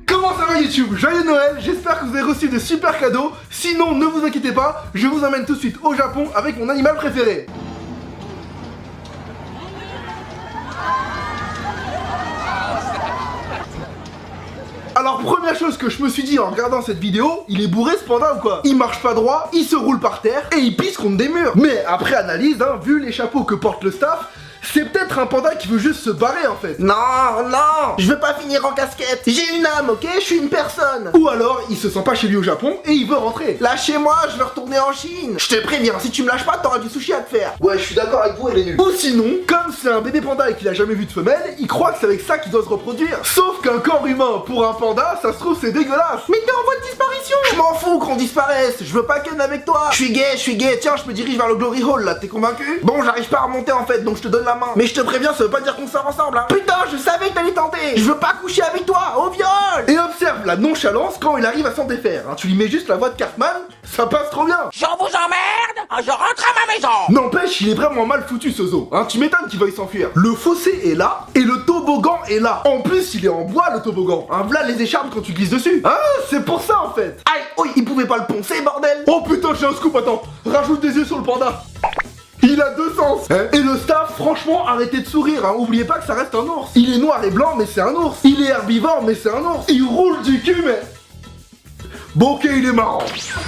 Comment ça va YouTube? Joyeux Noël, j'espère que vous avez reçu de super cadeaux. Sinon, ne vous inquiétez pas, je vous emmène tout de suite au Japon avec mon animal préféré. Alors première chose que je me suis dit en regardant cette vidéo, il est bourré ce panda ou quoi? Il marche pas droit, il se roule par terre et il pisse contre des murs. Mais après analyse, vu les chapeaux que porte le staff, c'est peut-être un panda qui veut juste se barrer en fait. Non, je veux pas finir en casquette. J'ai une âme, ok? Je suis une personne. Ou alors il se sent pas chez lui au Japon et il veut rentrer. Lâchez-moi, je veux retourner en Chine. Je te préviens, si tu me lâches pas, t'auras du sushi à te faire. Ouais, je suis d'accord avec vous, elle est nulle. Ou sinon, comme c'est un bébé panda et qu'il a jamais vu de femelle, il croit que c'est avec ça qu'il doit se reproduire. Sauf qu'un corps humain pour un panda, ça se trouve c'est dégueulasse. Mais t'es en voie de disparition. Je m'en fous qu'on disparaisse. Je veux pas ken avec toi. Je suis gay. Tiens, je me dirige vers le Glory Hall là, t'es convaincu? Bon, j'arrive pas à remonter en fait, donc je te donne la main. Mais je te préviens, ça veut pas dire qu'on sort ensemble, hein. Putain, je savais que t'allais tenter. Je veux pas coucher avec toi, au viol. Et observe la nonchalance quand il arrive à s'en défaire. Tu lui mets juste la voix de Cartman, ça passe trop bien. Je vous emmerde, je rentre à ma maison. N'empêche, il est vraiment mal foutu ce zoo. Tu m'étonnes qu'il veuille s'enfuir. Le fossé est là et le toboggan est là. En plus, il est en bois le toboggan. V'là les écharpes quand tu glisses dessus. C'est pour ça en fait. Aïe, oui, il pouvait pas le poncer, bordel. Oh putain, j'ai un scoop, attends. Rajoute des yeux sur le panda. Il a deux sens. Et le staff, franchement, arrêtez de sourire. Oubliez pas que ça reste un ours. Il est noir et blanc, mais c'est un ours. Il est herbivore, mais c'est un ours. Il roule du cul, mais... Bon, ok, il est marrant.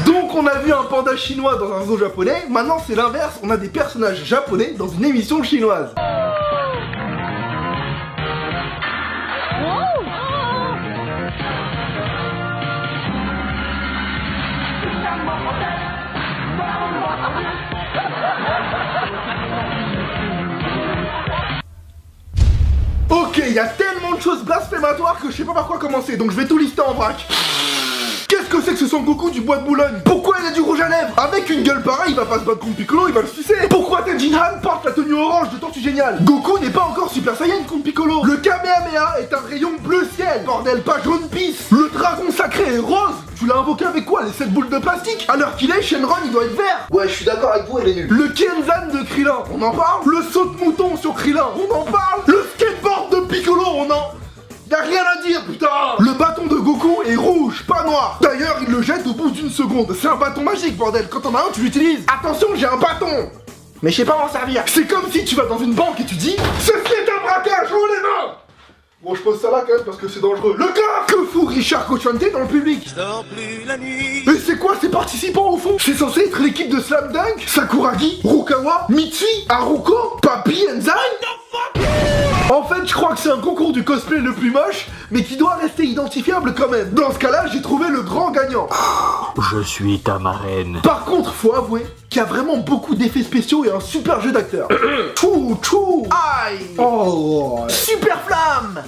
Donc, on a vu un panda chinois dans un zoo japonais. Maintenant, c'est l'inverse. On a des personnages japonais dans une émission chinoise. Ok, il y a tellement de choses blasphématoires que je sais pas par quoi commencer, donc je vais tout lister en vrac. Qu'est-ce que c'est que ce Son Goku du bois de Boulogne? Pourquoi il a du rouge à lèvres? Avec une gueule pareille, il va pas se battre contre Piccolo, il va le sucer. Pourquoi Tenjin Han porte la tenue orange de Tortue Géniale? Goku n'est pas encore Super Saiyan contre Piccolo. Le Kamehameha est un rayon bleu ciel. Bordel, pas jaune pisse. Le dragon sacré est rose. Tu l'as invoqué avec quoi? Les 7 boules de plastique? À l'heure qu'il est, Shenron il doit être vert. Ouais, je suis d'accord avec vous, elle est nulle. Le Kenzan de Krillin, on en parle? Le saut de mouton sur Krillin, on en parle? Le skateboard de Piccolo, on en... Y'a rien à dire, putain! Le bâton de Goku est rouge, pas noir. D'ailleurs, il le jette au bout d'une seconde. C'est un bâton magique, bordel. Quand t'en as un, tu l'utilises. Attention, j'ai un bâton. Mais je sais pas m'en servir. C'est comme si tu vas dans une banque et tu dis ceci est un braquage, haut les mains. Bon, je pose ça là quand même parce que c'est dangereux. Le gars! Que fout Richard Cochante dans le public? Je dors plus la nuit. Et c'est quoi ces participants au fond? C'est censé être l'équipe de Slam Dunk? Sakuragi? Rukawa? Mitsui? Haruko? Papi? Enzai? En fait, je crois que c'est un concours du cosplay le plus moche, mais qui doit rester identifiable quand même. Dans ce cas-là, j'ai trouvé le grand gagnant. Je suis ta marraine. Par contre, faut avouer qu'il y a vraiment beaucoup d'effets spéciaux et un super jeu d'acteur. Chou. Aïe. Oh. Super flamme.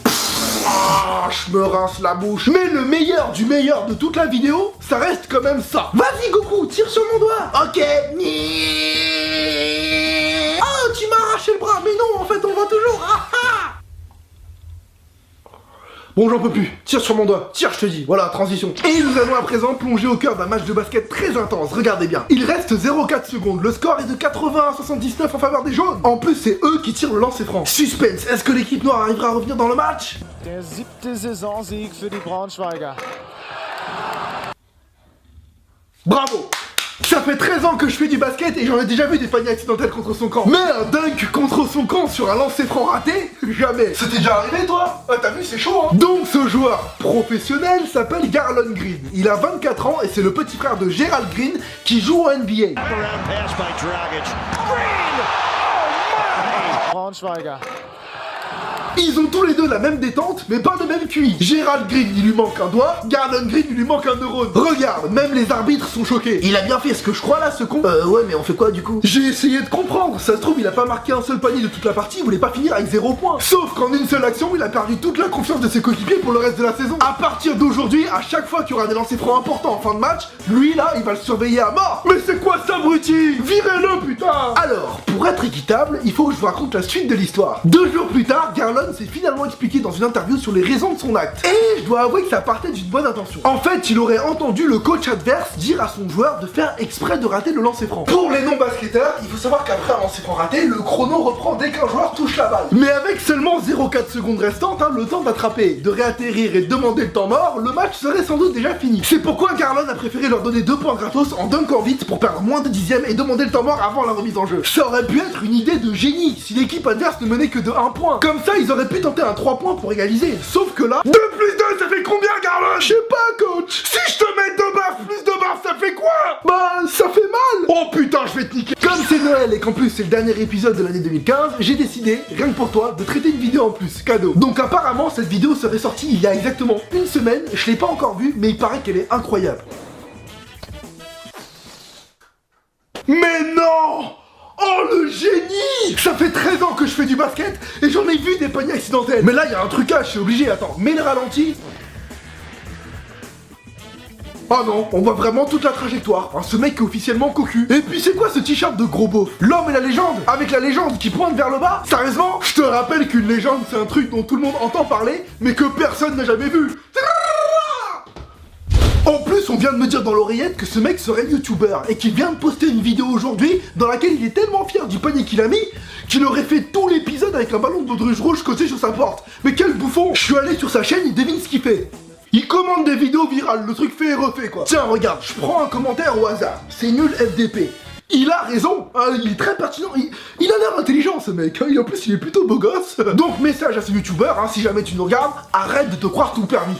Je me rince la bouche. Mais le meilleur du meilleur de toute la vidéo, ça reste quand même ça. Vas-y Goku, tire sur mon doigt. Ok. Oh, tu m'as arraché le bras. Mais non, en fait, on voit toujours. Bon, j'en peux plus. Tire sur mon doigt. Tire, je te dis. Voilà, transition. Et nous allons à présent plonger au cœur d'un match de basket très intense. Regardez bien. Il reste 0,4 secondes. Le score est de 80 à 79 en faveur des jaunes. En plus, c'est eux qui tirent le lancer franc. Suspense. Est-ce que l'équipe noire arrivera à revenir dans le match? Der 7. Saisonsieg für die Braunschweiger. Bravo! Ça fait 13 ans que je fais du basket et j'en ai déjà vu des paniers accidentels contre son camp. Mais un dunk contre son camp sur un lancer franc raté? Jamais. C'était déjà arrivé toi? T'as vu, c'est chaud hein. Donc ce joueur professionnel s'appelle Garlon Green. Il a 24 ans et c'est le petit frère de Gerald Green qui joue en NBA. Braunschweiger. Ils ont tous les deux la même détente, mais pas le même QI. Gerald Green, il lui manque un doigt, Garlon Green, il lui manque un neurone. Regarde, même les arbitres sont choqués. Il a bien fait ce que je crois là, ce con. Ouais, mais on fait quoi du coup? J'ai essayé de comprendre, ça se trouve il a pas marqué un seul panier de toute la partie, il voulait pas finir avec 0 points. Sauf qu'en une seule action, il a perdu toute la confiance de ses coéquipiers pour le reste de la saison. À partir d'aujourd'hui, à chaque fois qu'il y aura des lancers francs importants en fin de match, lui là, il va le surveiller à mort. Mais c'est quoi ça, abruti? Virez-le, putain! Alors, pour être équitable, il faut que je vous raconte la suite de l'histoire. 2 jours plus tard, Garlon Garlon s'est finalement expliqué dans une interview sur les raisons de son acte. Et je dois avouer que ça partait d'une bonne intention. En fait, il aurait entendu le coach adverse dire à son joueur de faire exprès de rater le lancer franc. Pour les non-basketteurs, il faut savoir qu'après un lancer franc raté, le chrono reprend dès qu'un joueur touche la balle. Mais avec seulement 0,4 secondes restantes, le temps d'attraper, de réatterrir et de demander le temps mort, le match serait sans doute déjà fini. C'est pourquoi Garlon a préféré leur donner 2 points gratos en dunkant vite pour perdre moins de dixièmes et demander le temps mort avant la remise en jeu. Ça aurait pu être une idée de génie si l'équipe adverse ne menait que de 1 point. Comme ça, ils auraient pu tenter un 3 points pour égaliser. Sauf que là, 2 plus 2, ça fait combien, Garlon? Je sais pas, coach. Si je te mets 2 baffes plus 2 baffes, ça fait quoi? Bah, ça fait mal. Oh putain, je vais te niquer. Comme c'est Noël et qu'en plus c'est le dernier épisode de l'année 2015, j'ai décidé, rien que pour toi, de traiter une vidéo en plus, cadeau. Donc apparemment, cette vidéo serait sortie il y a exactement une semaine. Je l'ai pas encore vue, mais il paraît qu'elle est incroyable. Mais non! Oh le génie! Ça fait 13 ans que je fais du basket et j'en ai vu des paniers accidentels. Mais là il y a un trucage, je suis obligé, attends, mets le ralenti. Oh non, on voit vraiment toute la trajectoire. Ce mec est officiellement cocu. Et puis c'est quoi ce t-shirt de gros beauf? L'homme et la légende? Avec la légende qui pointe vers le bas? Sérieusement? Je te rappelle qu'une légende c'est un truc dont tout le monde entend parler, mais que personne n'a jamais vu. En plus, on vient de me dire dans l'oreillette que ce mec serait youtubeur et qu'il vient de poster une vidéo aujourd'hui dans laquelle il est tellement fier du panier qu'il a mis qu'il aurait fait tout l'épisode avec un ballon de baudruche rouge coché sur sa porte. Mais quel bouffon! Je suis allé sur sa chaîne, il devine ce qu'il fait. Il commande des vidéos virales, le truc fait et refait quoi. Tiens, regarde, je prends un commentaire au hasard. C'est nul FDP. Il a raison, il est très pertinent, il a l'air intelligent ce mec, en plus il est plutôt beau gosse. Donc message à ce youtubeur, si jamais tu nous regardes, arrête de te croire tout permis.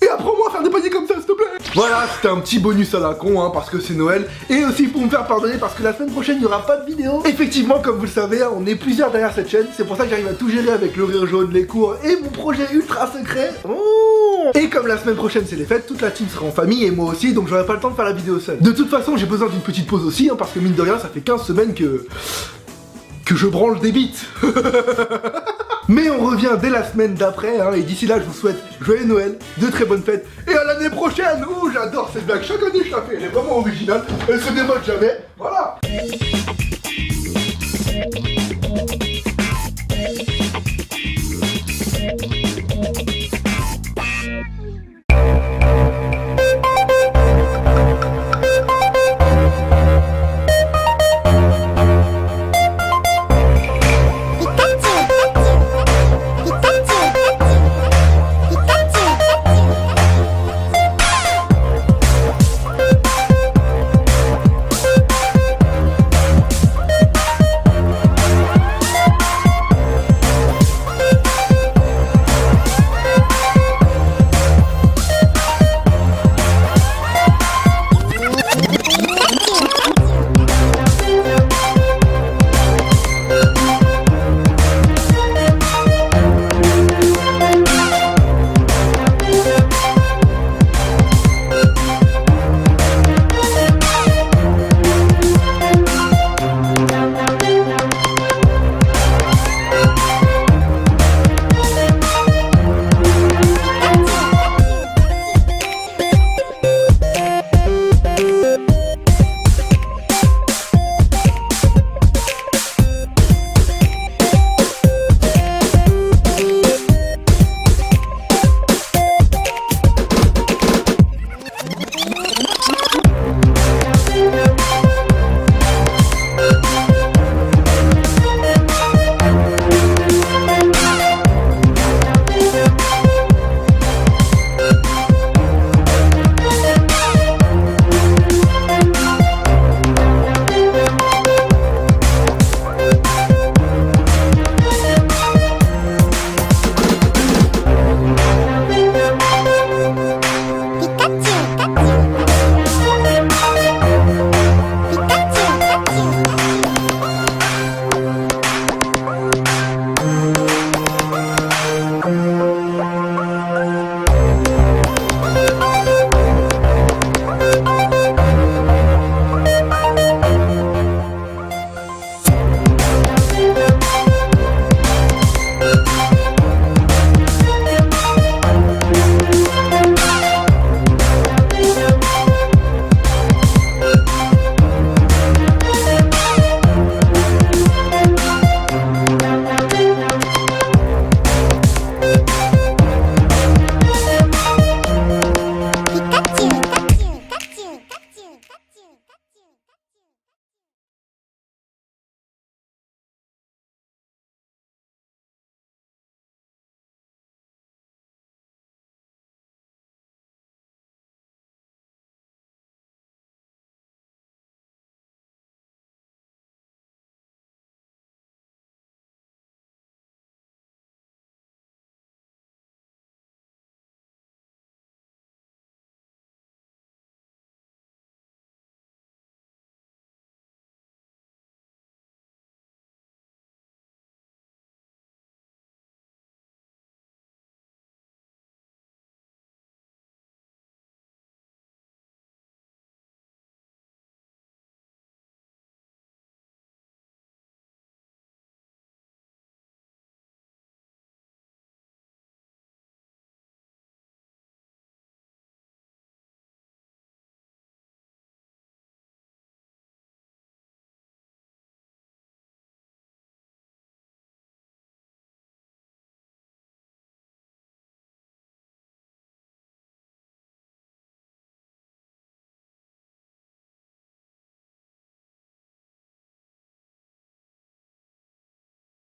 Et apprends-moi à faire des paniers comme ça, s'il te plaît. Voilà, c'était un petit bonus à la con, parce que c'est Noël. Et aussi pour me faire pardonner, parce que la semaine prochaine, il n'y aura pas de vidéo. Effectivement, comme vous le savez, on est plusieurs derrière cette chaîne. C'est pour ça que j'arrive à tout gérer avec le rire jaune, les cours et mon projet ultra secret. Et comme la semaine prochaine, c'est les fêtes, toute la team sera en famille et moi aussi, donc j'aurai pas le temps de faire la vidéo seule. De toute façon, j'ai besoin d'une petite pause aussi, parce que mine de rien, ça fait 15 semaines que je branle des bites. Mais on revient dès la semaine d'après, et d'ici là je vous souhaite joyeux Noël, de très bonnes fêtes, et à l'année prochaine. Ouh, j'adore cette blague, chaque année je la fais, elle est vraiment originale, elle se démode jamais, voilà.